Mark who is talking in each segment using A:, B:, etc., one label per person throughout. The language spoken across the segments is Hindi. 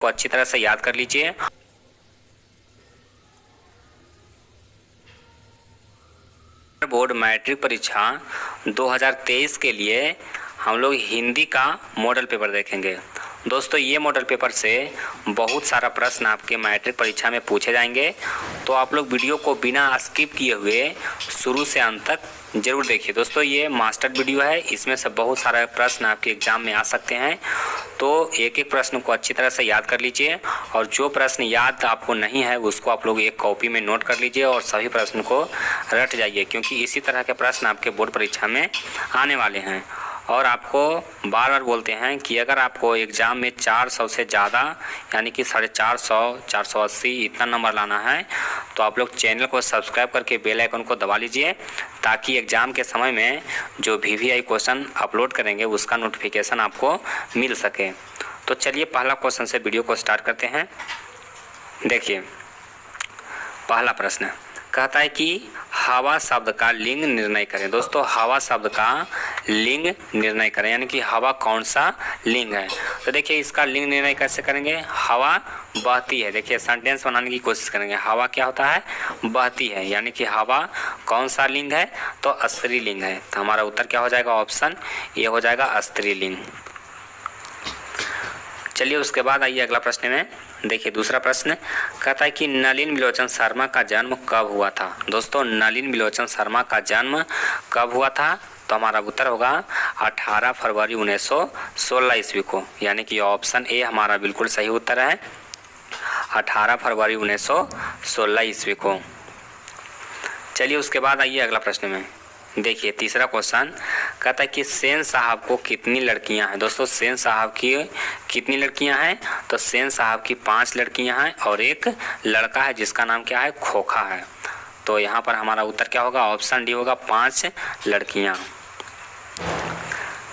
A: को अच्छी तरह से याद कर लीजिए। बोर्ड मैट्रिक परीक्षा 2023 के लिए हम लोग हिंदी का मॉडल पेपर देखेंगे। दोस्तों ये मॉडल पेपर से बहुत सारा प्रश्न आपके मैट्रिक परीक्षा में पूछे जाएंगे, तो आप लोग वीडियो को बिना स्किप किए हुए शुरू से अंत तक जरूर देखिए। दोस्तों ये मास्टर वीडियो है, इसमें से बहुत सारे प्रश्न आपके एग्जाम में आ सकते हैं, तो एक एक प्रश्न को अच्छी तरह से याद कर लीजिए और जो प्रश्न याद आपको नहीं है उसको आप लोग एक कॉपी में नोट कर लीजिए और सभी प्रश्न को रट जाइए, क्योंकि इसी तरह के प्रश्न आपके बोर्ड परीक्षा में आने वाले हैं। और आपको बार बार बोलते हैं कि अगर आपको एग्ज़ाम में 400 से ज़्यादा यानी कि 450, 480 इतना नंबर लाना है तो आप लोग चैनल को सब्सक्राइब करके बेल आइकन को दबा लीजिए, ताकि एग्ज़ाम के समय में जो VVI क्वेश्चन अपलोड करेंगे उसका नोटिफिकेशन आपको मिल सके। तो चलिए पहला क्वेश्चन से वीडियो को स्टार्ट करते हैं। देखिए पहला प्रश्न कहता है कि हवा शब्द का लिंग निर्णय करें। दोस्तों हवा शब्द का लिंग निर्णय करें, यानी कि हवा कौन सा लिंग है। तो देखिए इसका लिंग निर्णय कैसे करेंगे। हवा बहती है, देखिए सेंटेंस बनाने की कोशिश करेंगे। हवा क्या होता है, बहती है, यानी कि हवा कौन सा लिंग है, तो स्त्रीलिंग है। तो हमारा उत्तर क्या हो जाएगा, ऑप्शन ये हो जाएगा स्त्रीलिंग। चलिए उसके बाद आइए अगला प्रश्न में। देखिए दूसरा प्रश्न कहता है कि नलिन बिलोचन शर्मा का जन्म कब हुआ था। दोस्तों नलिन बिलोचन शर्मा का जन्म कब हुआ था, तो हमारा उत्तर होगा 18 फरवरी 1916 ईस्वी को, यानी कि ऑप्शन ए हमारा बिल्कुल सही उत्तर है, 18 फरवरी 1916 ईस्वी को। चलिए उसके बाद आइए अगला प्रश्न में। देखिए तीसरा क्वेश्चन कहता है कि सेन साहब को कितनी लड़कियां हैं। दोस्तों सेन साहब की कितनी लड़कियां हैं, तो सेन साहब की 5 लड़कियां हैं और एक लड़का है जिसका नाम क्या है, खोखा है। तो यहाँ पर हमारा उत्तर क्या होगा, ऑप्शन डी होगा, 5 लड़कियां।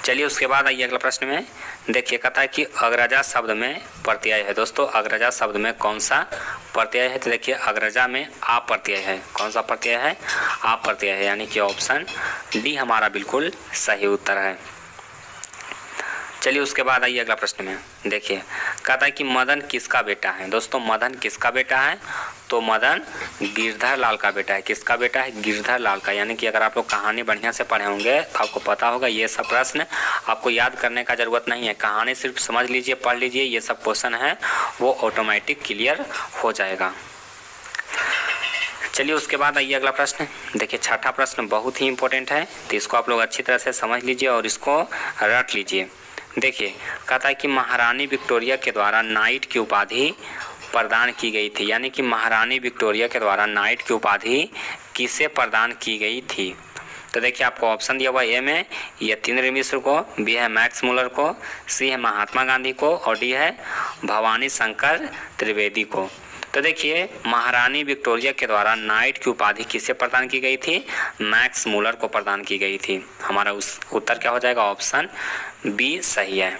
A: चलिए उसके बाद आइए अगला प्रश्न में। देखिए कहता है कि अग्रजा शब्द में प्रत्यय है। दोस्तों अग्रजा शब्द में कौन सा प्रत्यय है, तो देखिए अग्रजा में आप प्रत्यय है। कौन सा प्रत्यय है, आप प्रत्यय है, यानी कि ऑप्शन डी हमारा बिल्कुल सही उत्तर है। चलिए उसके बाद आइए अगला प्रश्न में। देखिए कहता है कि मदन किसका बेटा है। दोस्तों मदन किसका बेटा है, तो मदन गिरधर लाल का बेटा है। किसका बेटा है, गिरधर लाल का। यानी कि अगर आप लोग कहानी बढ़िया से पढ़े होंगे तो आपको पता होगा ये सब प्रश्न आपको याद करने का ज़रूरत नहीं है, कहानी सिर्फ समझ लीजिए, पढ़ लीजिए, ये सब क्वेश्चन है वो ऑटोमेटिक क्लियर हो जाएगा। चलिए उसके बाद आइए अगला प्रश्न। देखिए छठा प्रश्न बहुत ही इंपॉर्टेंट है, तो इसको आप लोग अच्छी तरह से समझ लीजिए और इसको रट लीजिए। देखिए कहता है कि महारानी विक्टोरिया के द्वारा नाइट की उपाधि प्रदान की गई थी। यानी कि महारानी विक्टोरिया के द्वारा नाइट की उपाधि किसे प्रदान की गई थी। तो देखिए आपको ऑप्शन दिया हुआ ए में यतीन्द्र मिश्र को, बी है मैक्स मुलर को, सी है महात्मा गांधी को और डी है भवानी शंकर त्रिवेदी को। तो देखिए महारानी विक्टोरिया के द्वारा नाइट की उपाधि किसे प्रदान की गई थी, मैक्स मुलर को प्रदान की गई थी। हमारा उस उत्तर क्या हो जाएगा, ऑप्शन बी सही है।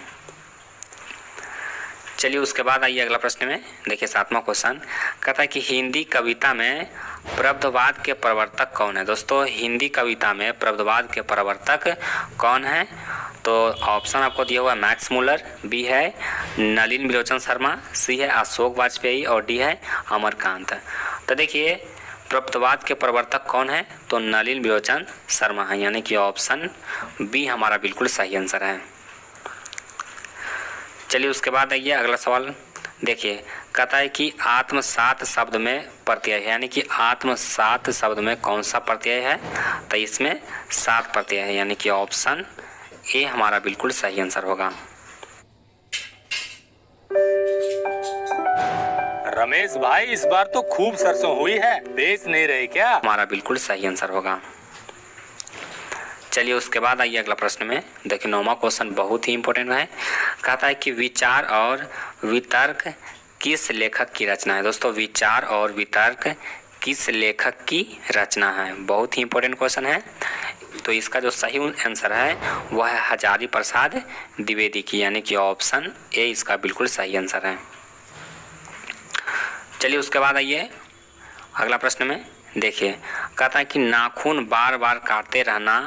A: चलिए उसके बाद आइए अगला प्रश्न में। देखिए 7वां क्वेश्चन कहता है कि हिंदी कविता में प्रबंधवाद के प्रवर्तक कौन है। दोस्तों हिंदी कविता में प्रबंधवाद के प्रवर्तक कौन है, तो ऑप्शन आपको दिया हुआ है मैक्स मुलर, बी है नलिन बिलोचन शर्मा, सी है अशोक वाजपेयी और डी है अमरकांत। तो देखिए प्रबंधवाद के प्रवर्तक कौन है, तो नलिन बिलोचन शर्मा है, यानी कि ऑप्शन बी हमारा बिल्कुल सही आंसर है। चलिए उसके बाद आइए अगला सवाल। देखिए कहता है कि आत्मसात शब्द में प्रत्यय है, यानी कि आत्मसात शब्द में कौन सा प्रत्यय है, तो इसमें सात प्रत्यय है, यानी कि ऑप्शन ए हमारा बिल्कुल सही आंसर होगा।
B: रमेश भाई इस बार तो खूब सरसों हुई है, बेच नहीं रहे क्या।
A: हमारा बिल्कुल सही आंसर होगा। चलिए उसके बाद आइए अगला प्रश्न में। देखिए 9वां क्वेश्चन बहुत ही इंपॉर्टेंट है। कहता है कि विचार और वितर्क किस लेखक की रचना है। दोस्तों विचार और वितर्क किस लेखक की रचना है, बहुत ही इंपॉर्टेंट क्वेश्चन है। तो इसका जो सही आंसर है वह है हजारी प्रसाद द्विवेदी की, यानी कि ऑप्शन ए इसका बिल्कुल सही आंसर है। चलिए उसके बाद आइए अगला प्रश्न में। देखिए कहता है कि नाखून बार बार काटते रहना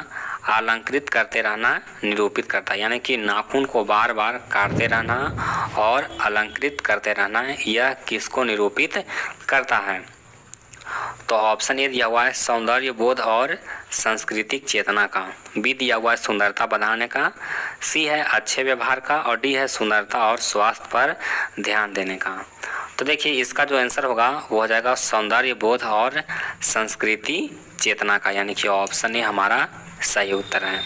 A: अलंकृत करते रहना निरूपित करता है, यानी कि नाखून को बार बार काटते रहना और अलंकृत करते रहना, यह किसको निरूपित करता है? तो ऑप्शन ए दिया हुआ है सौंदर्य बोध और सांस्कृतिक चेतना का, बी दिया हुआ है सुंदरता बढ़ाने का, सी है अच्छे व्यवहार का और डी है सुंदरता और स्वास्थ्य पर ध्यान देने का। तो देखिए इसका जो आंसर होगा वो हो जाएगा सौंदर्य बोध और संस्कृति चेतना का, यानी कि ऑप्शन ए हमारा सही उत्तर है।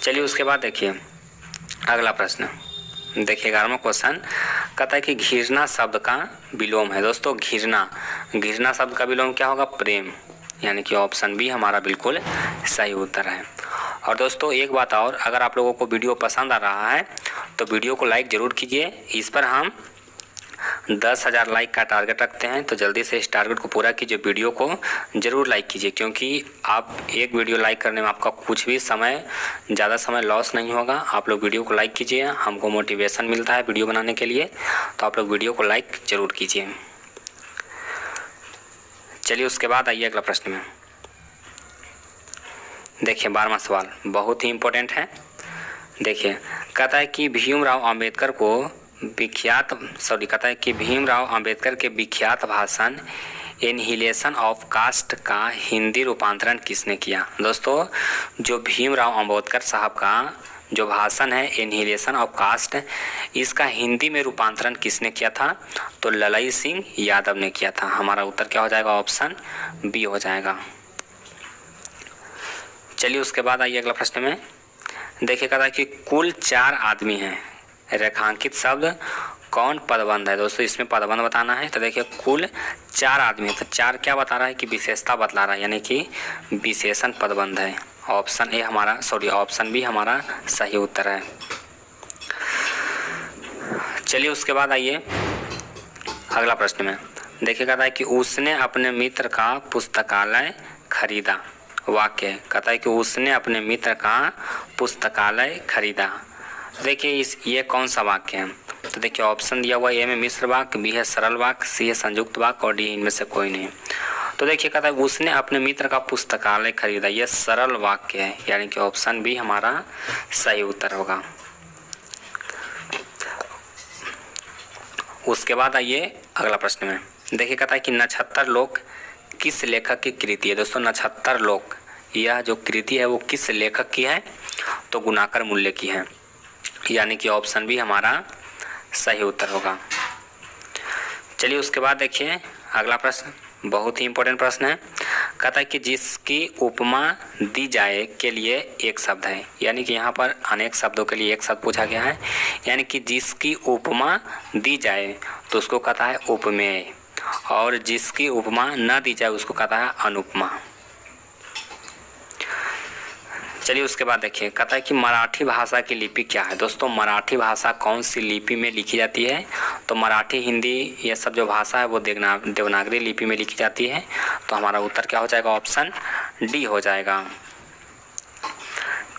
A: चलिए उसके बाद देखिए अगला प्रश्न, देखिए 11वां क्वेश्चन कहता है कि घृणा शब्द का विलोम है। दोस्तों घृणा शब्द का विलोम क्या होगा? प्रेम, यानी कि ऑप्शन बी हमारा बिल्कुल सही उत्तर है। और दोस्तों एक बात और, अगर आप लोगों को वीडियो पसंद आ रहा है तो वीडियो को लाइक ज़रूर कीजिए। इस पर हम 10,000 लाइक का टारगेट रखते हैं, तो जल्दी से इस टारगेट को पूरा कीजिए, वीडियो को ज़रूर लाइक कीजिए, क्योंकि आप एक वीडियो लाइक करने में आपका कुछ भी ज़्यादा समय लॉस नहीं होगा। आप लोग वीडियो को लाइक कीजिए, हमको मोटिवेशन मिलता है वीडियो बनाने के लिए, तो आप लोग वीडियो को लाइक ज़रूर कीजिए। चलिए उसके बाद आइए अगला प्रश्न में। देखिए 12वां सवाल बहुत ही इम्पोर्टेंट है। देखिए कहता है कि भीमराव अंबेडकर के विख्यात भाषण एनहिलेशन ऑफ कास्ट का हिंदी रूपांतरण किसने किया? दोस्तों जो भीमराव अंबेडकर साहब का जो भाषण है एनहिलेशन ऑफ कास्ट, इसका हिंदी में रूपांतरण किसने किया था? तो ललई सिंह यादव ने किया था। हमारा उत्तर क्या हो जाएगा? ऑप्शन बी हो जाएगा। चलिए उसके बाद आइए अगला प्रश्न में। देखिए कहता है कि कुल 4 आदमी हैं, रेखांकित शब्द कौन पदबंध है? दोस्तों इसमें पदबंध बताना है। तो देखिए कुल 4 आदमी है, तो 4 क्या बता रहा है कि विशेषता बतला रहा है, यानी कि विशेषण पदबंध है। ऑप्शन बी हमारा सही उत्तर है। चलिए उसके बाद आइए अगला प्रश्न में। देखिए कहता है कि उसने अपने मित्र का पुस्तकालय खरीदा। वाक्य कहता है कि उसने अपने मित्र का पुस्तकालय खरीदा। देखिए ये कौन सा वाक्य है? तो देखिए ऑप्शन दिया हुआ ए में मिश्र वाक्य, बी है सरल वाक्य, सी है संयुक्त वाक्य और डी इनमें से कोई नहीं। तो देखिए कहता है उसने अपने मित्र का पुस्तकालय खरीदा, यह सरल वाक्य है, यानी कि ऑप्शन बी हमारा सही उत्तर होगा। उसके बाद आइए अगला प्रश्न में। देखिए कहता है कि नक्षत्र लोक किस लेखक की कृति है? दोस्तों नक्षत्र लोक यह जो कृति है वो किस लेखक की है? तो गुणाकर मूल्य की है, यानी कि ऑप्शन बी हमारा सही उत्तर होगा। चलिए उसके बाद देखिए अगला प्रश्न बहुत ही इंपॉर्टेंट प्रश्न है। कहता है कि जिसकी उपमा दी जाए के लिए एक शब्द है, यानी कि यहाँ पर अनेक शब्दों के लिए एक शब्द पूछा गया है, यानी कि जिसकी उपमा दी जाए तो उसको कहता है उपमेय, और जिसकी उपमा न दी जाए उसको कहता है अनुपमा। चलिए उसके बाद देखिए कहता है कि मराठी भाषा की लिपि क्या है? दोस्तों मराठी भाषा कौन सी लिपि में लिखी जाती है? तो मराठी, हिंदी ये सब जो भाषा है वो देवनागरी लिपि में लिखी जाती है। तो हमारा उत्तर क्या हो जाएगा? ऑप्शन डी हो जाएगा।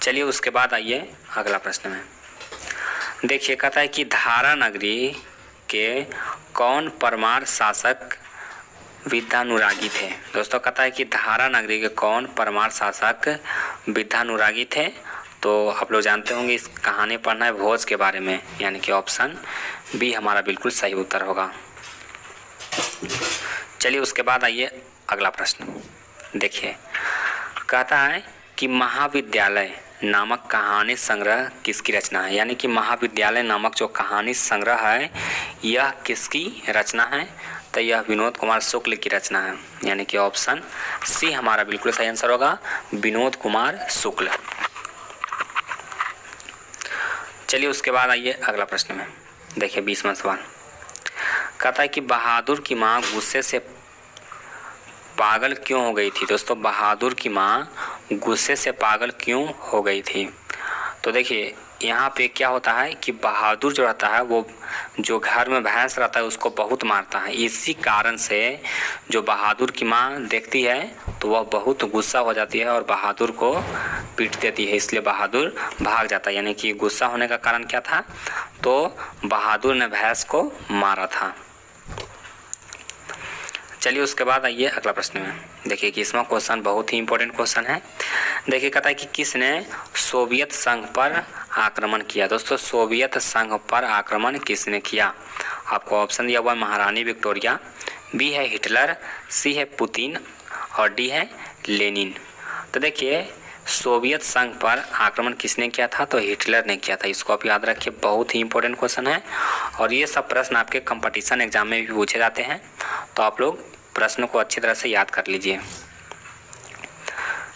A: चलिए उसके बाद आइए अगला प्रश्न में। देखिए कहता है कि धारा नगरी के कौन परमार शासक विद्यानुरागी थे? दोस्तों कहता है कि धारा नगरी के कौन परमार शासक विद्यानुरागी थे? तो आप लोग जानते होंगे इस कहानी पढ़ना है भोज के बारे में, यानी कि ऑप्शन बी हमारा बिल्कुल सही उत्तर होगा। चलिए उसके बाद आइए अगला प्रश्न। देखिए कहता है कि महाविद्यालय नामक कहानी संग्रह किसकी रचना है? यानी कि महाविद्यालय नामक जो कहानी संग्रह है यह किसकी रचना है? तो यह विनोद कुमार शुक्ल की रचना है, यानी कि ऑप्शन सी हमारा बिल्कुल सही आंसर होगा, विनोद कुमार शुक्ल। चलिए उसके बाद आइए अगला प्रश्न में। देखिए 20वां सवाल कहता है कि बहादुर की माँ गुस्से से पागल क्यों हो गई थी? दोस्तों बहादुर की माँ गुस्से से पागल क्यों हो गई थी? तो देखिए यहाँ पे क्या होता है कि बहादुर जो रहता है वो जो घर में भैंस रहता है उसको बहुत मारता है। इसी कारण से जो बहादुर की माँ देखती है तो वह बहुत गुस्सा हो जाती है और बहादुर को पीट देती है, इसलिए बहादुर भाग जाता है। यानी कि गुस्सा होने का कारण क्या था? तो बहादुर ने भैंस को मारा था। चलिए उसके बाद आइए अगला प्रश्न में। देखिए कि इसमें क्वेश्चन बहुत ही इंपॉर्टेंट क्वेश्चन है। देखिए कहता है कि किसने सोवियत संघ पर आक्रमण किया। दोस्तों सोवियत संघ पर आक्रमण किसने किया? आपको ऑप्शन दिया हुआ है महारानी विक्टोरिया, बी है हिटलर, सी है पुतिन और डी है लेनिन। तो देखिए सोवियत संघ पर आक्रमण किसने किया था? तो हिटलर ने किया था। इसको आप याद रखिए, बहुत ही इंपॉर्टेंट क्वेश्चन है और ये सब प्रश्न आपके कंपटीशन एग्जाम में भी पूछे जाते हैं, तो आप लोग प्रश्न को अच्छी तरह से याद कर लीजिए।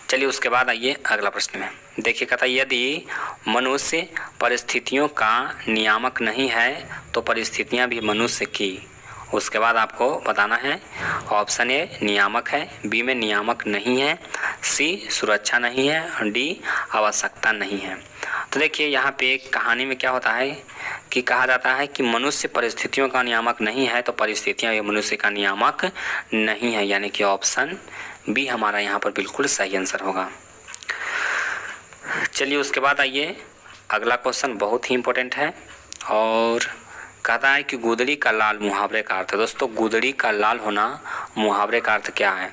A: चलिए उसके बाद आइए अगला प्रश्न में। देखिए कहता है यदि मनुष्य परिस्थितियों का नियामक नहीं है तो परिस्थितियां भी मनुष्य की। उसके बाद आपको बताना है, ऑप्शन ए नियामक है, बी में नियामक नहीं है, सी सुरक्षा नहीं है, डी आवश्यकता नहीं है। तो देखिए यहाँ पे एक कहानी में क्या होता है कि कहा जाता है कि मनुष्य परिस्थितियों का नियामक नहीं है तो परिस्थितियां भी मनुष्य का नियामक नहीं है, यानी कि ऑप्शन बी हमारा यहाँ पर बिल्कुल सही आंसर होगा। चलिए उसके बाद आइए अगला क्वेश्चन, बहुत ही इंपॉर्टेंट है और कहता है कि गुदड़ी का लाल मुहावरे का अर्थ। दोस्तों गुदड़ी का लाल होना मुहावरे का अर्थ क्या है?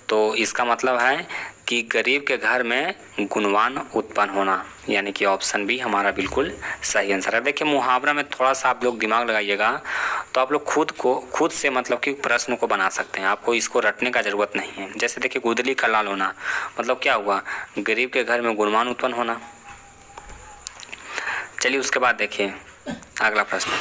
A: तो इसका मतलब है कि गरीब के घर में गुणवान उत्पन्न होना, यानी कि ऑप्शन बी हमारा बिल्कुल सही आंसर है। देखिए मुहावरा में थोड़ा सा आप लोग दिमाग लगाइएगा तो आप लोग खुद से मतलब कि प्रश्न को बना सकते हैं, आपको इसको रटने का ज़रूरत नहीं है। जैसे देखिए गुदड़ी का लाल होना मतलब क्या हुआ? गरीब के घर में गुणवान उत्पन्न होना। चलिए उसके बाद देखिए अगला प्रश्न।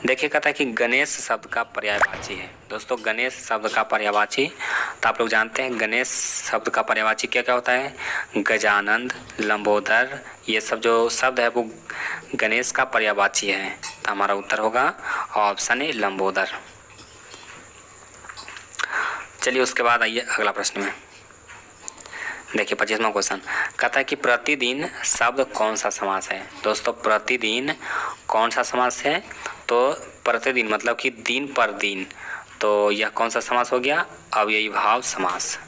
A: देखिए कहता है कि गणेश शब्द का पर्यायवाची है। दोस्तों गणेश शब्द का पर्यायवाची, तो आप लोग जानते हैं गणेश शब्द का पर्यायवाची क्या क्या होता है? गजानंद, लंबोदर, ये सब जो शब्द है वो गणेश का पर्यायवाची है। तो हमारा उत्तर होगा ऑप्शन ए लंबोदर। चलिए उसके बाद आइए अगला प्रश्न में। देखिए 25वां क्वेश्चन कहता है कि प्रतिदिन शब्द कौन सा समास है? दोस्तों प्रतिदिन कौन सा समास है? तो प्रतिदिन मतलब कि दिन पर दिन, तो यह कौन सा समास हो गया? अव्ययी भाव समास।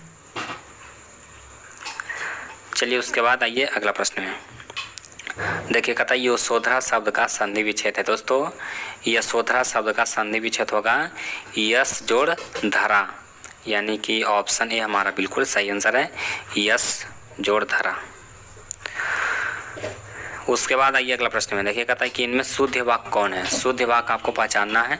A: चलिए उसके बाद आइए अगला प्रश्न में। देखिए कहता है यशोधरा शब्द का संधि विच्छेद है। दोस्तों यशोधरा शब्द का संधि विच्छेद होगा यश जोड़ धरा, यानी कि ऑप्शन ए हमारा बिल्कुल सही आंसर है, यश जोड़ धरा। उसके बाद आइए अगला प्रश्न में। देखिए कहता है कि इनमें शुद्ध वाक्य कौन है? शुद्ध वाक्य आपको पहचानना है।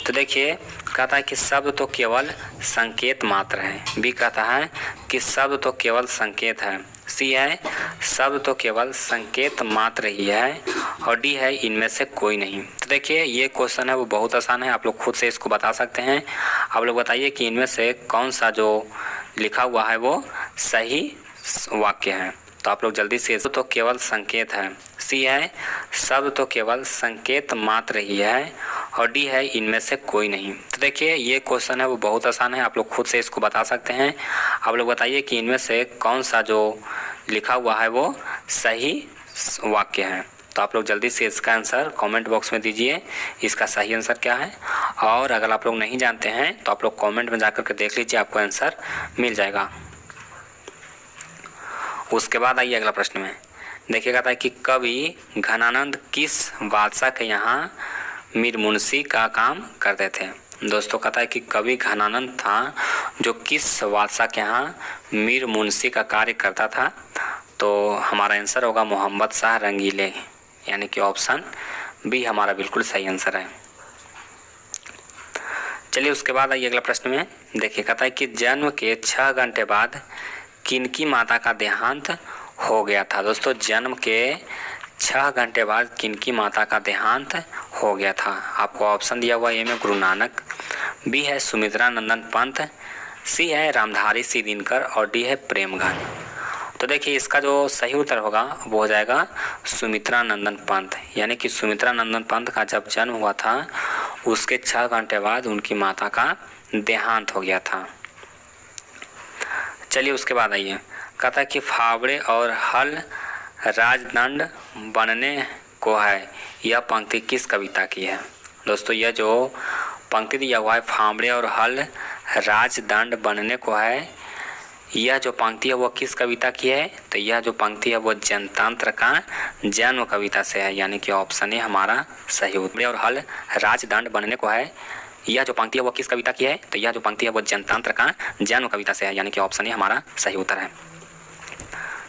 A: तो देखिए कहता है कि शब्द तो केवल संकेत मात्र है, बी कहता है कि शब्द तो केवल संकेत है, सी है शब्द तो केवल संकेत मात्र ही है और डी है इनमें से कोई नहीं। तो देखिए ये क्वेश्चन है वो बहुत आसान है, आप लोग खुद से इसको बता सकते हैं। आप लोग बताइए कि इनमें से कौन सा जो लिखा हुआ है वो सही वाक्य है। तो आप लोग जल्दी से, तो केवल संकेत है, सी है शब्द तो केवल संकेत मात्र ही है और डी है इनमें से कोई नहीं। तो देखिए ये क्वेश्चन है वो बहुत आसान है, आप लोग खुद से इसको बता सकते हैं। आप लोग बताइए कि इनमें से कौन सा जो लिखा हुआ है वो सही वाक्य है। तो आप लोग जल्दी से इसका आंसर कमेंट बॉक्स में दीजिए, इसका सही आंसर क्या है। और अगर आप लोग नहीं जानते हैं तो आप लोग कमेंट में जाकर के देख लीजिए, आपको आंसर मिल जाएगा। उसके बाद आइए अगला प्रश्न में। देखिए कहता है कि कवि घनानंद किस बादशाह के यहाँ मीर मुंशी का काम करते थे? दोस्तों कहता है कि कवि घनानंद था जो किस बादशाह के यहाँ मीर मुंशी का कार्य करता था? तो हमारा आंसर होगा मोहम्मद शाह रंगीले, यानी कि ऑप्शन बी हमारा बिल्कुल सही आंसर है। चलिए उसके बाद आइए अगला प्रश्न में। देखिए कहता है कि जन्म के 6 घंटे बाद किनकी माता का देहांत हो गया था? दोस्तों जन्म के 6 घंटे बाद किनकी माता का देहांत हो गया था? आपको ऑप्शन दिया हुआ ए में गुरु नानक, बी है सुमित्रा नंदन पंत, सी है रामधारी सिंह दिनकर और डी है प्रेमघन। तो देखिए इसका जो सही उत्तर होगा वो हो जाएगा सुमित्रा नंदन पंत, यानी कि सुमित्रा नंदन पंत का जब जन्म हुआ था उसके 6 घंटे बाद उनकी माता का देहांत हो गया था। चलिए उसके बाद आइए कहता है कि फावड़े और हल राजदंड बनने को है, यह पंक्ति किस कविता की है? दोस्तों यह जो पंक्ति दिया हुआ है फावड़े और हल राजदंड बनने को है, यह जो पंक्ति है वो किस कविता की है? तो यह जो पंक्ति है वो जनतंत्र का जन्म कविता से है, यानी कि ऑप्शन ए हमारा सही उत्तर। और हल राजदंड बनने को है, यह जो पंक्ति है वो किस कविता की है? तो यह जो पंक्ति है वो जनतंत्र का जन्म कविता से है, यानी कि ऑप्शन ए हमारा सही उत्तर है।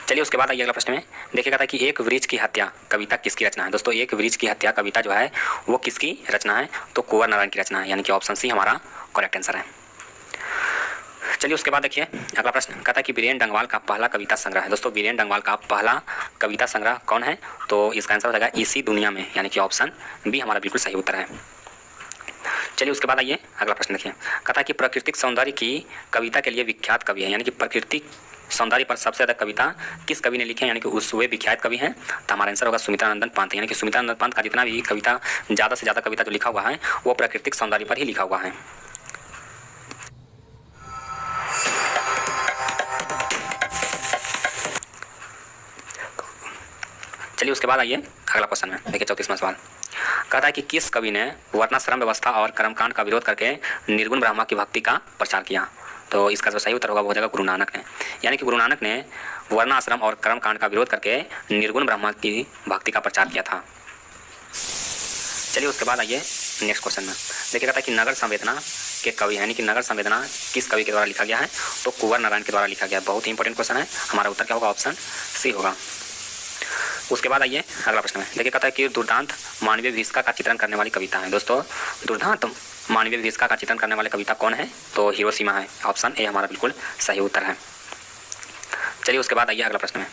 A: चलिए उसके बाद आइए अगला प्रश्न में। देखिएगा था कि एक वृक्ष की हत्या कविता किसकी रचना है। दोस्तों एक वृक्ष की हत्या कविता जो है वो किसकी रचना है, तो कुंवर नारायण की रचना है, यानी कि ऑप्शन सी हमारा करेक्ट आंसर है। चलिए उसके बाद देखिए अगला प्रश्न कहता है कि वीरेन डंगवाल का पहला कविता संग्रह है। दोस्तों वीरेन डंगवाल का पहला कविता संग्रह कौन है, तो इसका आंसर हो जाएगा इसी दुनिया में, यानी कि ऑप्शन बी हमारा बिल्कुल सही उत्तर है। चलिए उसके बाद आइए अगला प्रश्न देखिए। कहता है कि प्राकृतिक सौंदर्य की कविता के लिए विख्यात कवि है, यानी कि प्राकृतिक सौंदर्य पर सबसे ज़्यादा कविता किस कवि ने लिखी है, यानी कि उस वे विख्यात कवि हैं, तो हमारा आंसर होगा सुमित्रानंदन पंत। यानी कि सुमित्रानंदन पंत का जितना भी कविता ज़्यादा से ज़्यादा कविता जो लिखा हुआ है वो प्राकृतिक सौंदर्य पर ही लिखा हुआ है। चलिए उसके बाद आइए अगला क्वेश्चन में देखिए 34वां सवाल। कहता है कि किस कवि ने वर्णाश्रम व्यवस्था और कर्मकांड का विरोध करके निर्गुण ब्रह्मा की भक्ति का प्रचार किया, तो इसका जो सही उत्तर होगा वो हो जाएगा गुरु नानक ने। यानी कि गुरु नानक ने वर्णाश्रम और कर्मकांड का विरोध करके निर्गुण ब्रह्मा की भक्ति का प्रचार किया था। चलिए उसके बाद आइए नेक्स्ट क्वेश्चन में। देखिए कहता है कि नगर संवेदना के कवि यानी कि नगर संवेदना किस कवि के द्वारा लिखा गया है, तो कुंवर नारायण के द्वारा लिखा गया है। बहुत ही इंपॉर्टेंट क्वेश्चन है, हमारा उत्तर क्या होगा, ऑप्शन सी होगा। उसके बाद आइए अगला प्रश्न में। देखिए कहता है कि दुर्दांत मानवीय विभीषिका का चित्रण करने वाली कविता है। दोस्तों दुर्दांत मानवीय विभीषिका का चित्रण करने वाले कविता कौन है, तो हिरोशिमा है, ऑप्शन ए हमारा बिल्कुल सही उत्तर है। चलिए उसके बाद आइए अगला प्रश्न में।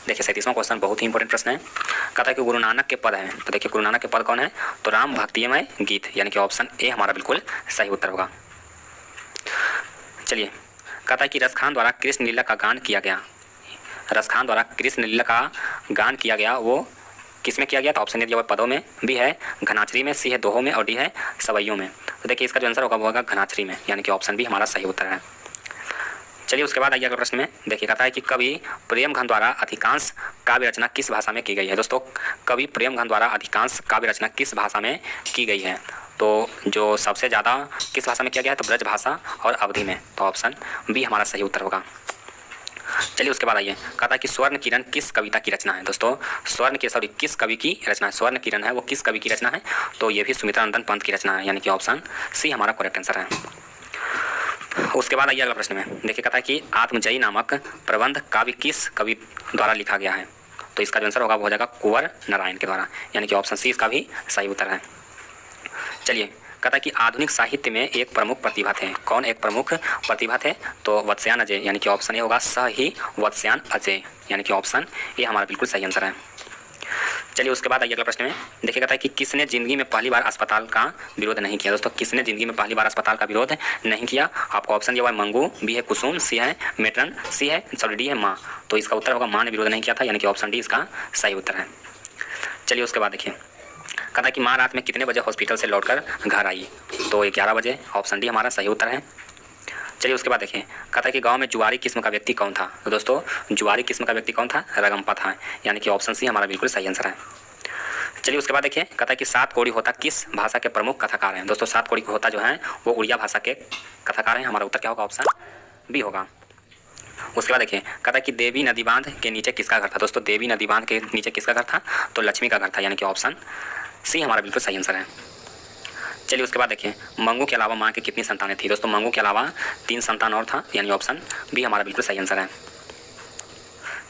A: देखिए 37वां क्वेश्चन बहुत ही इंपॉर्टेंट प्रश्न है। कहता है कि गुरु नानक के पद हैं, तो देखिए गुरु नानक के पद कौन है, तो राम भक्तिमय गीत, यानी कि ऑप्शन ए हमारा बिल्कुल सही उत्तर होगा। चलिए कहता है कि रसखान द्वारा कृष्ण लीला का गान किया गया, रसखान द्वारा कृष्ण लीला का गान किया गया वो किस में किया गया, तो ऑप्शन ए दिया हुआ पदों में, बी है घनाचरी में, सी है दोहों में और डी है सवैयों में। तो देखिए इसका जो आंसर होगा वो होगा घनाचरी में, यानी कि ऑप्शन बी हमारा सही उत्तर है। चलिए उसके बाद आइए अगले प्रश्न में। देखिए कहता है कि कवि प्रेमघन द्वारा अधिकांश काव्य रचना किस भाषा में की गई है। दोस्तों कवि प्रेमघन द्वारा अधिकांश काव्य रचना किस भाषा में की गई है, तो जो सबसे ज़्यादा किस भाषा में किया गया है, तो ब्रज भाषा और अवधि में, तो ऑप्शन बी हमारा सही उत्तर होगा। चलिए उसके बाद आइए कहता है कि स्वर्ण किरण किस कविता की रचना है। दोस्तों स्वर्ण की सॉरी किस कवि की रचना है, स्वर्ण किरण है वो किस कवि की रचना है, तो ये भी सुमित्रानंदन पंत की रचना है, यानी कि ऑप्शन सी हमारा करेक्ट आंसर है। उसके बाद आइए अगला प्रश्न में। देखिए कहता है कि आत्मजयी नामक प्रबंध काव्य किस कवि द्वारा लिखा गया है, तो इसका जो आंसर होगा वो हो जाएगा कुंवर नारायण के द्वारा, यानी कि ऑप्शन सी इसका भी सही उत्तर है। चलिए कहता है कि आधुनिक साहित्य में एक प्रमुख प्रतिभा थे, कौन एक प्रमुख प्रतिभा थे, तो वत्स्यायन अजय, यानी कि ऑप्शन ए होगा स ही वत्स्यायन अजय, यानी कि ऑप्शन ए हमारा बिल्कुल सही आंसर है। चलिए उसके बाद आइए अगला प्रश्न में। देखिए कहता है कि किसने जिंदगी में पहली बार अस्पताल का विरोध नहीं किया। दोस्तों किसने जिंदगी में पहली बार अस्पताल का विरोध नहीं किया, आपको ऑप्शन दिया हुआ है मंगू, बी है कुसुम, सी है मेट्रन, सी है सॉरी डी है माँ, तो इसका उत्तर होगा माँ ने विरोध नहीं किया था, यानी कि ऑप्शन डी इसका सही उत्तर है। चलिए उसके बाद देखिए कहता है कि माँ रात में कितने बजे हॉस्पिटल से लौटकर घर आई, तो 11 बजे, ऑप्शन डी हमारा सही उत्तर है। चलिए उसके बाद देखिए कहता है कि गांव में जुआरी किस्म का व्यक्ति कौन था, तो दोस्तों जुआरी किस्म का व्यक्ति कौन था, रगम्पा था, यानी कि ऑप्शन सी हमारा बिल्कुल सही आंसर है। चलिए उसके बाद देखिए कहता है कि सात कोड़ी होता किस भाषा के प्रमुख कथाकार हैं। दोस्तों सात कोड़ी होता जो है वो उड़िया भाषा के कथाकार हैं, हमारा उत्तर क्या होगा, ऑप्शन बी होगा। उसके बाद देखिए कहता है कि देवी नदी बांध के नीचे किसका घर था। दोस्तों देवी नदी बांध के नीचे किसका घर था, तो लक्ष्मी का घर था, यानी कि ऑप्शन सी हमारा बिल्कुल सही आंसर है। चलिए उसके बाद देखिए मंगू के अलावा माँ की कितनी संतानें थी। दोस्तों मंगू के अलावा 3 संतान और था, यानी ऑप्शन बी हमारा बिल्कुल सही आंसर है।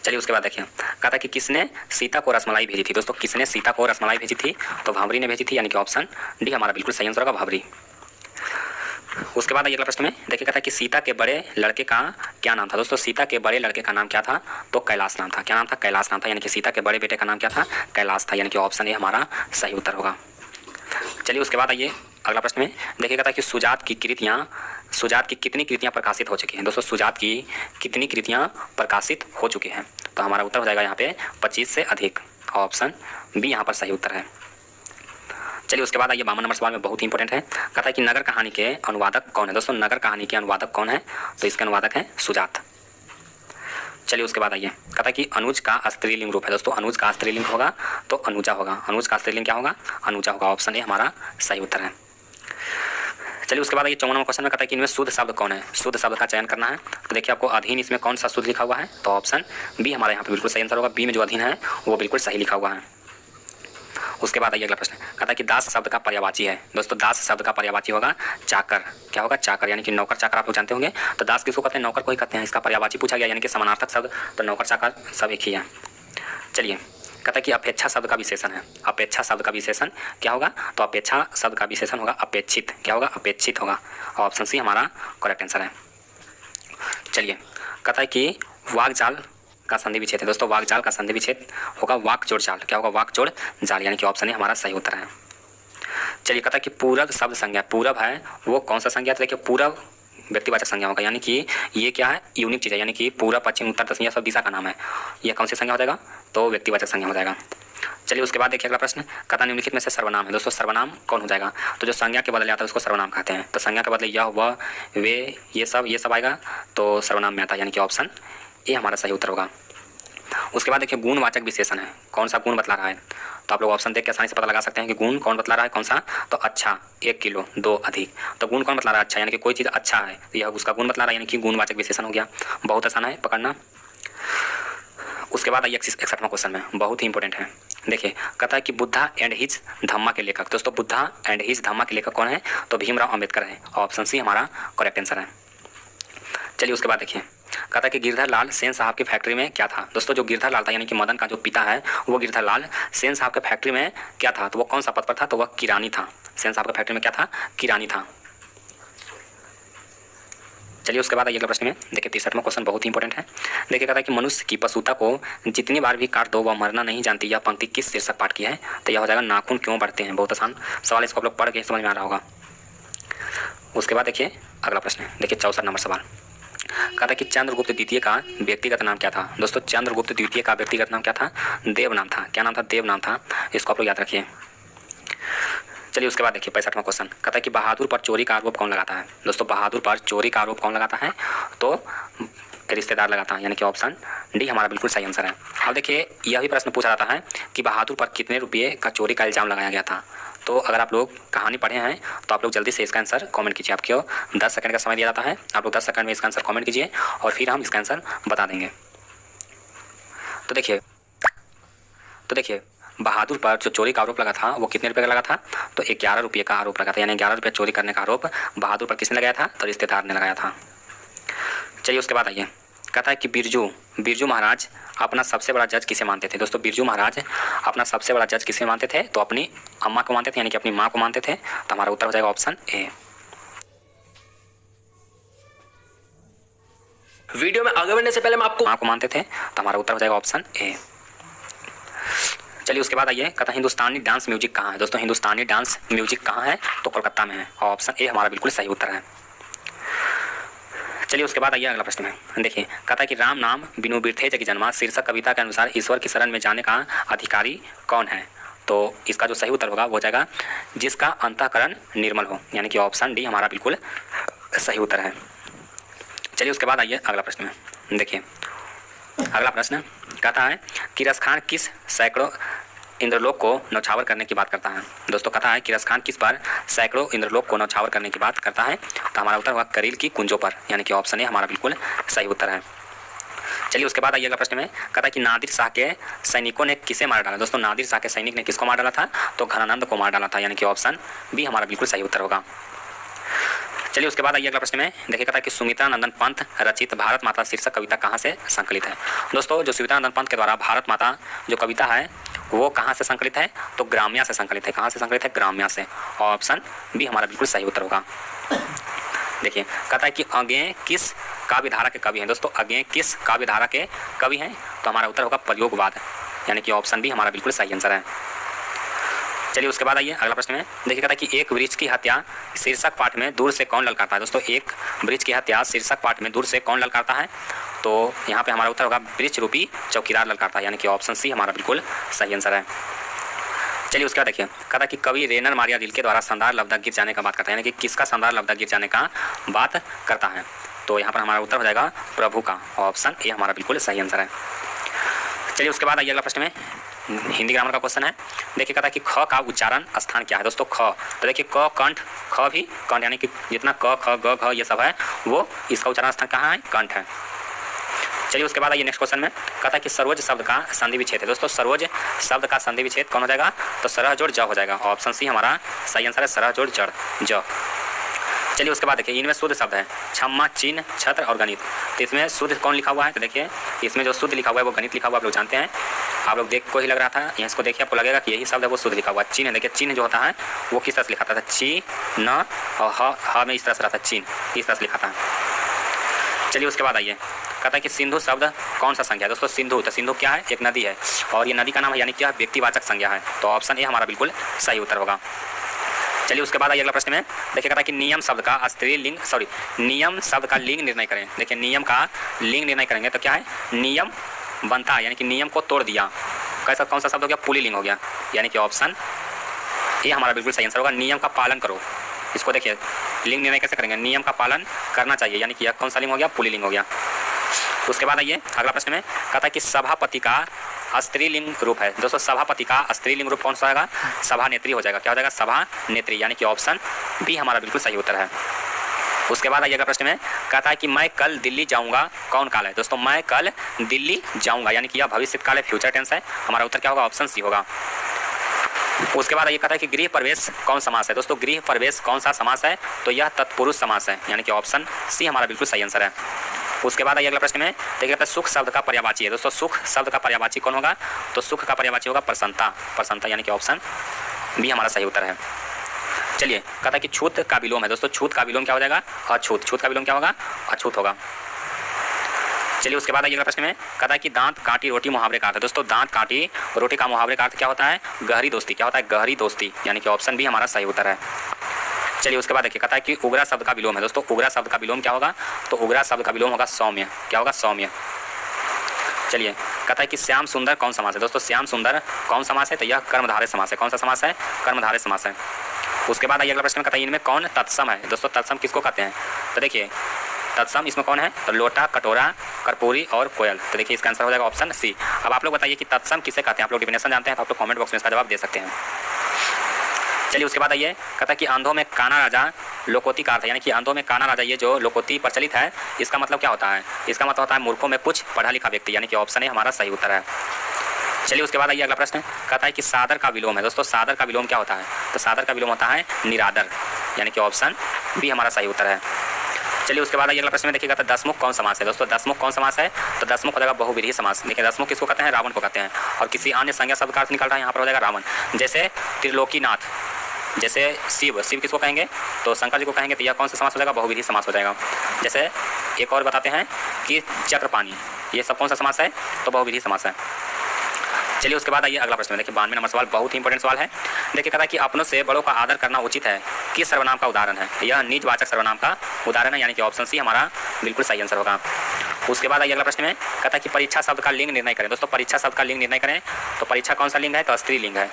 A: चलिए उसके बाद देखिए कहता है कि किसने सीता को रसमलाई भेजी थी। दोस्तों किसने सीता को रसमलाई भेजी थी, तो भावरी ने भेजी थी, यानी कि ऑप्शन डी हमारा बिल्कुल सही आंसर होगा, भावरी। उसके बाद अगला प्रश्न में देखिए कहता है कि सीता के बड़े लड़के का क्या नाम था। दोस्तों सीता के बड़े लड़के का नाम क्या था, तो कैलाश नाम था। क्या नाम था, कैलाश नाम था, यानी कि सीता के बड़े बेटे का नाम क्या था, कैलाश था, यानी कि ऑप्शन ए हमारा सही उत्तर होगा। चलिए उसके बाद आइए अगला प्रश्न में। देखिए कहता है कि सुजात की कितनी कृतियाँ प्रकाशित हो चुकी हैं। दोस्तों सुजात की कितनी कृतियाँ प्रकाशित हो चुकी हैं, तो हमारा उत्तर हो जाएगा यहाँ पे 25 से अधिक, ऑप्शन बी यहाँ पर सही उत्तर है। चलिए उसके बाद आइए 52 नंबर सवाल में बहुत ही इंपॉर्टेंट है। कहता है कि नगर कहानी के अनुवादक कौन है। दोस्तों नगर कहानी के अनुवादक कौन है, तो इसके अनुवादक है सुजात। चलिए उसके बाद आइए कहता है कि अनुज का स्त्रीलिंग रूप है। दोस्तों अनुज का स्त्रीलिंग होगा तो अनुजा होगा, अनुज का स्त्रीलिंग क्या होगा, अनुजा होगा, ऑप्शन ए हमारा सही उत्तर है। चलिए उसके बाद ये 54वां क्वेश्चन में कहता है कि इनमें शुद्ध शब्द कौन है, शुद्ध शब्द का चयन करना है। तो देखिए आपको अधीन इसमें कौन सा शुद्ध लिखा हुआ है, तो ऑप्शन बी हमारे यहाँ पे बिल्कुल सही आंसर होगा, बी में जो अधीन है वो बिल्कुल सही लिखा हुआ है। उसके बाद आइए अगला प्रश्न, कहता है कि दास शब्द का पर्यायवाची है। दोस्तों दास शब्द का पर्यायवाची होगा चाकर। क्या होगा? चाकर, यानी कि नौकर चाकर आप लोग जानते होंगे। तो दास किसको कहते हैं? नौकर को ही कहते हैं। इसका पर्यायवाची पूछा गया, यानी कि समानार्थक शब्द, तो नौकर चाकर सब एक ही है। चलिए, कहता है कि अपेक्षा शब्द का विशेषण है। अपेक्षा शब्द का विशेषण क्या होगा? तो अपेक्षा शब्द का विशेषण होगा अपेक्षित। क्या होगा? अपेक्षित होगा। और ऑप्शन सी हमारा करेक्ट आंसर है। चलिए, कहता है कि वाकजाल का संधि विच्छेद है। दोस्तों वाकजाल का संधि विच्छेद होगा वाकजोड़ जाल। क्या होगा? वाकजोड़ जाल, यानी कि ऑप्शन ए हमारा सही उत्तर है। चलिए, कहता है कि पूरब शब्द संज्ञा, पूरब है वो कौन सा संज्ञा? तो देखिए पूरब व्यक्तिवाचक संज्ञा होगा, यानी कि ये क्या है? यूनिक चीज़ है, यानी कि पूरब पश्चिम उत्तर दक्षिण सब दिशा का नाम है। यह कौन सी संज्ञा हो जाएगा? तो व्यक्तिवाचक संज्ञा हो जाएगा। चलिए, उसके बाद देखिए अगला प्रश्न, कहता निम्नलिखित में से सर्वनाम है। दोस्तों सर्वनाम कौन हो जाएगा? तो जो संज्ञा के बदले आता है उसको सर्वनाम कहते हैं। तो संज्ञा के बदले यह वह वे ये सब आएगा तो सर्वनाम में आता है, यानी कि ऑप्शन ए हमारा सही उत्तर होगा। उसके बाद देखिए गुणवाचक विशेषण है। कौन सा गुण बतला रहा है? तो आप लोग ऑप्शन देख के आसानी से पता लगा सकते हैं कि गुण कौन बतला रहा है, कौन सा? तो अच्छा, 1 किलो, 2 अधिक। तो गुण कौन बतला रहा है? अच्छा, यानी कि कोई चीज़ अच्छा है तो यह उसका गुण बतला रहा है, यानी कि गुणवाचक विशेषण हो गया। बहुत आसान है पकड़ना। उसके बाद आइए 61वां क्वेश्चन में, बहुत ही इंपॉर्टेंट है। देखिए, कहता है कि बुद्धा एंड हिज धम्मा के लेखक। दोस्तों बुद्धा एंड हिज धम्मा के लेखक कौन है? तो भीमराव अम्बेडकर है। ऑप्शन सी हमारा करेक्ट आंसर है। चलिए, उसके बाद देखिए, कहता है कि गिरधर लाल सेन साहब की फैक्ट्री में क्या था? दोस्तों जो गिरधर लाल था, यानी कि मदन का जो पिता है, वो गिरधर लाल सेन साहब के फैक्ट्री में क्या था? तो वो कौन सा पद पर था? तो वह किरानी था। सेन साहब के फैक्ट्री में क्या था? किरानी था। चलिए, उसके बाद आइए अगला प्रश्न में देखिए 63वां क्वेश्चन बहुत ही इंपॉर्टेंट है। देखिए, कहता है कि मनुष्य की पशुता को जितनी बार भी काट दो वह मरना नहीं जानती, यह पंक्ति किस शीर्षक पाठ की है? तो यह हो जाएगा नाखून क्यों बढ़ते हैं। बहुत आसान सवाल, इसको आप लोग पढ़ के समझ में आ रहा होगा। उसके बाद देखिए अगला प्रश्न, देखिए 64 नंबर सवाल, कहता है कि चंद्रगुप्त द्वितीय का व्यक्तिगत नाम क्या था? दोस्तों चंद्रगुप्त द्वितीय का व्यक्तिगत नाम क्या था? देव नाम था। क्या नाम था? देव नाम था। इसको आप लोग याद रखिए। चलिए, उसके बाद देखिए 65वां क्वेश्चन, कहता है कि बहादुर पर चोरी का आरोप कौन लगाता है? दोस्तों बहादुर पर चोरी का आरोप कौन लगाता है? तो रिश्तेदार लगाता है, यानी कि ऑप्शन डी हमारा बिल्कुल सही आंसर है। अब देखिए, यह भी प्रश्न पूछा जाता है कि बहादुर पर कितने रुपये का चोरी का इल्जाम लगाया गया था। तो अगर आप लोग कहानी पढ़े हैं तो आप लोग जल्दी से इसका आंसर कमेंट कीजिए। आपको 10 सेकंड का समय दिया जाता है, आप लोग 10 सेकंड में इसका आंसर कमेंट कीजिए और फिर हम इसका आंसर बता देंगे। तो देखिए बहादुर पर जो चोरी का आरोप लगा था वो कितने रुपये का लगा था? तो 11 रुपये का आरोप लगा था, यानी 11 रुपये चोरी करने का आरोप बहादुर पर किसने लगाया था? तो रिश्तेदार ने लगाया था। चलिए, उसके बाद आइए, कहता है कि बिरजू महाराज अपना सबसे बड़ा जज किसे मानते थे? दोस्तों बिरजू महाराज अपना सबसे बड़ा जज किसे मानते थे? तो अपनी अम्मा को मानते थे, यानी कि अपनी माँ को मानते थे। तो हमारा उत्तर हो जाएगा ऑप्शन ए।
C: वीडियो में आगे बढ़ने से पहले मैं आपको
A: माँ को मानते थे, तो हमारा उत्तर हो जाएगा ऑप्शन ए। चलिए, उसके बाद आइए, कहता है हिंदुस्तानी डांस म्यूजिक कहाँ है? दोस्तों हिंदुस्तानी डांस म्यूजिक कहाँ है? तो कोलकाता में है। और ऑप्शन ए हमारा बिल्कुल सही उत्तर है। चलिए, उसके बाद आइए अगला प्रश्न में, देखिए कहता है कि राम नाम बिनु बिरथे जगी जन्मा शीर्षक कविता के अनुसार ईश्वर की शरण में जाने का अधिकारी कौन है? तो इसका जो सही उत्तर होगा वो हो जाएगा जिसका अंतःकरण निर्मल हो, यानी कि ऑप्शन डी हमारा बिल्कुल सही उत्तर है। चलिए, उसके बाद आइए अगला प्रश्न में, देखिए अगला प्रश्न कहता है कि रसखान किस सैकड़ों इंद्रलोक को नौछावर करने की बात करता है? दोस्तों कहता है कि रसखान किस बार सैकड़ों इंद्रलोक को नौछावर करने की बात करता है? तो हमारा उत्तर होगा करील की कुंजों पर, यानी कि ऑप्शन ए हमारा बिल्कुल सही उत्तर है। चलिए, उसके बाद आइए अगला प्रश्न में, कहता है कि नादिर शाह के सैनिकों ने किसे मार डाला? दोस्तों नादिर शाह के सैनिक ने किसको मार डाला था? तो घनानंद को मार डाला था, यानी कि ऑप्शन बी हमारा बिल्कुल सही उत्तर होगा। चलिए, उसके बाद आइए अगला प्रश्न में, देखिए कहता है कि सुमित्रा नंदन पंत रचित भारत माता शीर्षक कविता कहाँ से संकलित है? दोस्तों जो सुमित्रा नंदन पंत के द्वारा भारत माता जो कविता है वो कहाँ से संकलित है? तो ग्राम्या से संकलित है। कहाँ से संकलित है? ग्राम्या से। ऑप्शन बी हमारा बिल्कुल सही उत्तर होगा। देखिए कहता है कि अज्ञेय किस काव्य धारा के कवि हैं? दोस्तों अज्ञेय किस काव्य धारा के कवि हैं? तो हमारा उत्तर होगा प्रयोगवाद, यानी कि ऑप्शन बी हमारा बिल्कुल सही आंसर है। चलिए, उसके बाद आइए अगला प्रश्न में, देखिए कहता है कि एक वृक्ष की हत्या शीर्षक पाठ में दूर से कौन ललकारता है? दोस्तों एक वृक्ष की हत्या शीर्षक पाठ में दूर से कौन ललकारता है? तो यहाँ पे हमारा उत्तर होगा वृक्ष रूपी चौकीदार ललकारता है, यानी कि ऑप्शन सी हमारा बिल्कुल सही आंसर है। चलिए, उसके बाद देखिए कहता है कि कवि रेनर मारिया रिल्के द्वारा शानदार लफ्ज़ गिर जाने का बात करता है, यानी कि किसका शानदार लफ्ज़ गिर जाने का बात करता है? तो यहाँ पर हमारा उत्तर हो जाएगा प्रभु का। ऑप्शन ए हमारा बिल्कुल सही आंसर है। चलिए, उसके बाद आइए अगला प्रश्न में, हिंदी ग्रामर का क्वेश्चन है। देखिए कहता है कि ख का उच्चारण स्थान क्या है? दोस्तों ख, तो देखिए क कंठ, ख भी कंठ, यानी कि जितना क ख ग घ ये सब है वो इसका उच्चारण स्थान कहाँ है? कंठ है। चलिए उसके बाद आइए नेक्स्ट क्वेश्चन में, कहता है कि सरोज शब्द का संधि विच्छेद है। दोस्तों सरोज शब्द का संधि विच्छेद कौन हो जाएगा, तो सरह जोड़ ज हो जाएगा। ऑप्शन सी हमारा सही आंसर है, सरह जोड़ जड़ ज। चलिए उसके बाद देखिए इनमें शुद्ध शब्द है क्षमा, चिन्ह, छत्र और गणित। तो इसमें शुद्ध कौन लिखा हुआ है, तो देखिए इसमें जो शुद्ध लिखा हुआ है वो गणित लिखा हुआ, आप लोग जानते हैं। आप लोग देख को ही लग रहा था, यहाँ इसको देखिए आपको लगेगा कि यही शब्द है वो शुद्ध लिखा हुआ है। चिन्ह देखिए, चिन्ह जो होता है वो किस तरह से लिखा था, ची न और ह में इस तरह से रहता है, चिन्ह इस तरह से लिखा था। चलिए उसके बाद आइए, कहता है कि सिंधु शब्द कौन सा संज्ञा है। दोस्तों सिंधु, तो सिंधु क्या है, एक नदी है और ये नदी का नाम है, यानी क्या व्यक्तिवाचक संज्ञा है। तो ऑप्शन ए हमारा बिल्कुल सही उत्तर होगा। चलिए उसके बाद आइए अगला प्रश्न में, देखिए कहता है कि नियम शब्द का स्त्रीलिंग नियम शब्द का लिंग निर्णय करें। देखिए नियम का लिंग निर्णय करेंगे तो क्या है, नियम बनता है, यानी कि नियम को तोड़ दिया। कैसा कौन सा शब्द हो गया, पुल्लिंग हो गया, यानी कि ऑप्शन ए हमारा बिल्कुल सही आंसर होगा। नियम का पालन करो, इसको देखिए लिंग निर्णय कैसे करेंगे, नियम का पालन करना चाहिए, यानी कि यह कौन सा लिंग हो गया, पुल्लिंग हो गया। उसके बाद आइए अगला प्रश्न में, कहता है कि सभापति का स्त्रीलिंग रूप है। दोस्तों सभापति का स्त्रीलिंग रूप कौन सा होगा, सभानेत्री हो जाएगा। क्या हो जाएगा, सभानेत्री, यानी कि ऑप्शन बी हमारा बिल्कुल सही उत्तर है। उसके बाद आइए अगला प्रश्न में, कहता है कि मैं कल दिल्ली जाऊंगा कौन काल है। दोस्तों मैं कल दिल्ली जाऊंगा, यानी कि यह भविष्य काल है, फ्यूचर टेंस है। हमारा उत्तर क्या होगा, ऑप्शन सी होगा। उसके बाद ये कहता है कि गृह प्रवेश कौन समास है। दोस्तों गृह प्रवेश कौन सा समास है, तो यह तत्पुरुष समास है, यानी कि ऑप्शन सी हमारा बिल्कुल सही आंसर है। उसके बाद आइए अगला प्रश्न में, देखिए कहता है सुख शब्द का पर्यायवाची है। दोस्तों सुख शब्द का पर्यायवाची कौन होगा, तो सुख का पर्यायवाची होगा प्रसन्नता, यानी कि ऑप्शन बी हमारा सही उत्तर है। चलिए कहता है कि छूत का विलोम है। दोस्तों छूत का विलोम क्या हो जाएगा, अछूत। छूत का विलोम क्या होगा, अछूत होगा। चलिए उसके बाद आइए अगला प्रश्न में, कहता है कि दांत काटी रोटी मुहावरे का अर्थ है। दोस्तों दांत काटी रोटी का मुहावरे का अर्थ क्या होता है, गहरी दोस्ती। क्या होता है, गहरी दोस्ती, यानी कि ऑप्शन बी हमारा सही उत्तर है। चलिए उसके बाद देखिए कहता है कि उग्रा शब्द का विलोम है। दोस्तों उग्रा शब्द का विलोम क्या होगा, तो उग्रा शब्द का विलोम होगा सौम्य। क्या होगा, सौम्य। चलिए कहता है कि श्याम सुंदर कौन समास है। दोस्तों श्याम सुंदर कौन समास है, तो यह कर्मधारय समास है। कौन सा समास है, कर्मधारय समास है। उसके बाद आइए अगला प्रश्न कहता है इनमें कौन तत्सम है। दोस्तों तत्सम किसको कहते हैं, तो देखिए तत्सम इसमें कौन है, तो लोटा, कटोरा, कर्पूरी और कोयल। तो देखिए इसका आंसर हो जाएगा ऑप्शन सी। अब आप लोग बताइए कि तत्सम किसे कहते हैं, आप लोग डिफिनेशन जानते हैं तो आप लोग कमेंट बॉक्स में इसका जवाब दे सकते हैं। चलिए उसके बाद आइए कहता है कि अंधों में काना राजा लोकोती का अर्थ है, यानी कि अंधों में काना राजा, ये जो लोकोती प्रचलित है इसका मतलब क्या होता है, इसका मतलब होता है मूर्खों में कुछ पढ़ा लिखा व्यक्ति, यानी कि ऑप्शन ए हमारा सही उत्तर है। चलिए उसके बाद आइए अगला प्रश्न कहता है कि सादर का विलोम है। दोस्तों सादर का विलोम क्या होता है, तो सादर का विलोम होता है निरादर, यानी कि ऑप्शन बी हमारा सही उत्तर है। चलिए उसके बाद आइए अगला प्रश्न में, देखिएगा तो दसमुख कौन समास है। दोस्तों दसमुख कौन समास है, तो दसमुख हो जाएगा बहुविधीय समास। देखिए दसमुख किसको कहते हैं, रावण को कहते हैं, और किसी अन्य संज्ञा शब्द का अर्थ निकल रहा है यहाँ पर हो जाएगा रावण। जैसे त्रिलोकीनाथ, जैसे शिव, शिव किसको कहेंगे, तो शंकर जी को कहेंगे, तो यह कौन सा समास हो जाएगा, बहुविधीय समास हो जाएगा। जैसे एक और बताते हैं कि चक्रपाणी, ये सब कौन सा समास है, तो बहुविधीय समास है। चलिए उसके बाद आइए अगला प्रश्न में, देखिए 92 नंबर सवाल बहुत ही इंपॉर्टेंट सवाल है। देखिए कहता है कि अपनों से बड़ों का आदर करना उचित है, किस सर्वनाम का उदाहरण है, यह निजवाचक सर्वनाम का उदाहरण है, यानी कि ऑप्शन सी हमारा बिल्कुल सही आंसर होगा। उसके बाद आइए अगला प्रश्न में, कहता है कि परीक्षा शब्द का लिंग निर्णय करें। दोस्तों परीक्षा शब्द का लिंग निर्णय करें, तो परीक्षा कौन सा लिंग है, तो स्त्रीलिंग है।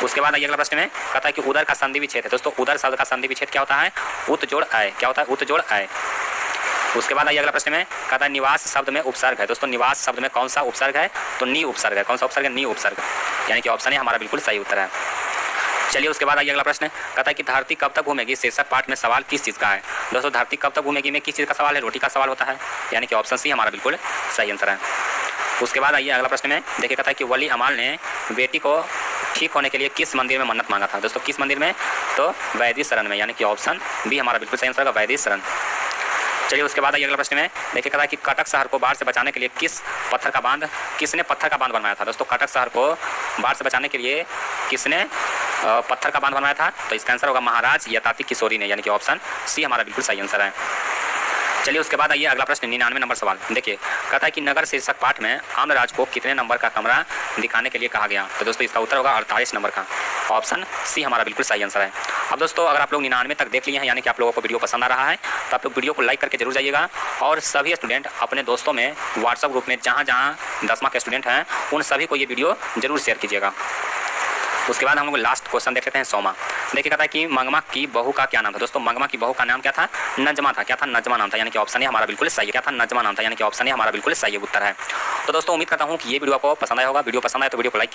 A: उसके बाद आइए अगला प्रश्न में, कहता है कि उदर का संधि विच्छेद है। दोस्तों उदर शब्द का संधि विच्छेद क्या होता है, उत जोड़ आय। क्या होता है, उत जोड़ आय। उसके बाद आइए अगला प्रश्न में, कहता है निवास शब्द में उपसर्ग है। दोस्तों निवास शब्द में कौन सा उपसर्ग है, तो नी उपसर्ग है। कौन सा उपसर्ग है, नी उपसर्ग, यानी कि ऑप्शन ए हमारा बिल्कुल सही उत्तर है। चलिए उसके बाद आइए अगला प्रश्न, कहता है कि धरती कब तक घूमेगी, शीर्षक पाठ में सवाल किस चीज़ का है। दोस्तों धरती कब तक घूमेगी में किस चीज़ का सवाल है, रोटी का सवाल होता है, यानी कि ऑप्शन सी हमारा बिल्कुल सही आंसर है। उसके बाद आइए अगला प्रश्न में, देखिए कहता है कि वली अमाल ने बेटी को ठीक होने के लिए किस मंदिर में मन्नत मांगा था। दोस्तों किस मंदिर में, तो वैदिक शरण में, यानी कि ऑप्शन बी हमारा बिल्कुल सही आंसर होगा, वैदिक शरण। चलिए उसके बाद आइए अगला प्रश्न में, देखिए कहता है कि कटक शहर को बाढ़ से बचाने के लिए किसने पत्थर का बांध बनवाया था। दोस्तों कटक शहर को बाढ़ से बचाने के लिए किसने पत्थर का बांध बनवाया था, तो इसका आंसर होगा महाराज यताति किशोरी ने, यानी कि ऑप्शन सी हमारा बिल्कुल सही आंसर है। चलिए उसके बाद आइए अगला प्रश्न 99 नंबर सवाल, देखिए कहता है कि नगर शीर्षक पाठ में आम्रराज को कितने नंबर का कमरा दिखाने के लिए कहा गया। तो दोस्तों इसका उत्तर होगा 48 नंबर का, ऑप्शन सी हमारा बिल्कुल सही आंसर है। अब दोस्तों अगर आप लोग 99 तक देख लिए हैं, यानी कि आप लोगों को वीडियो पसंद आ रहा है, तो आप लोग वीडियो को लाइक करके जरूर जाइएगा, और सभी स्टूडेंट अपने दोस्तों में व्हाट्सअप ग्रुप में जहाँ 10वां के स्टूडेंट हैं उन सभी को ये वीडियो जरूर शेयर कीजिएगा। उसके बाद हम लोग लास्ट क्वेश्चन देख लेते हैं 100वां। देखिए कहता है कि मंगमा की बहू का क्या नाम था। दोस्तों मंगमा की बहू का नाम क्या था, नजमा था। क्या था, नजमा नाम था, यानी कि ऑप्शन ए हमारा बिल्कुल सही है। क्या था, नजमा नाम था, यानी कि ऑप्शन ए हमारा बिल्कुल सही उत्तर है। तो दोस्तों उम्मीद करता हूँ कि ये वीडियो आपको पसंद आया होगा। वीडियो पसंद आए तो वीडियो को लाइक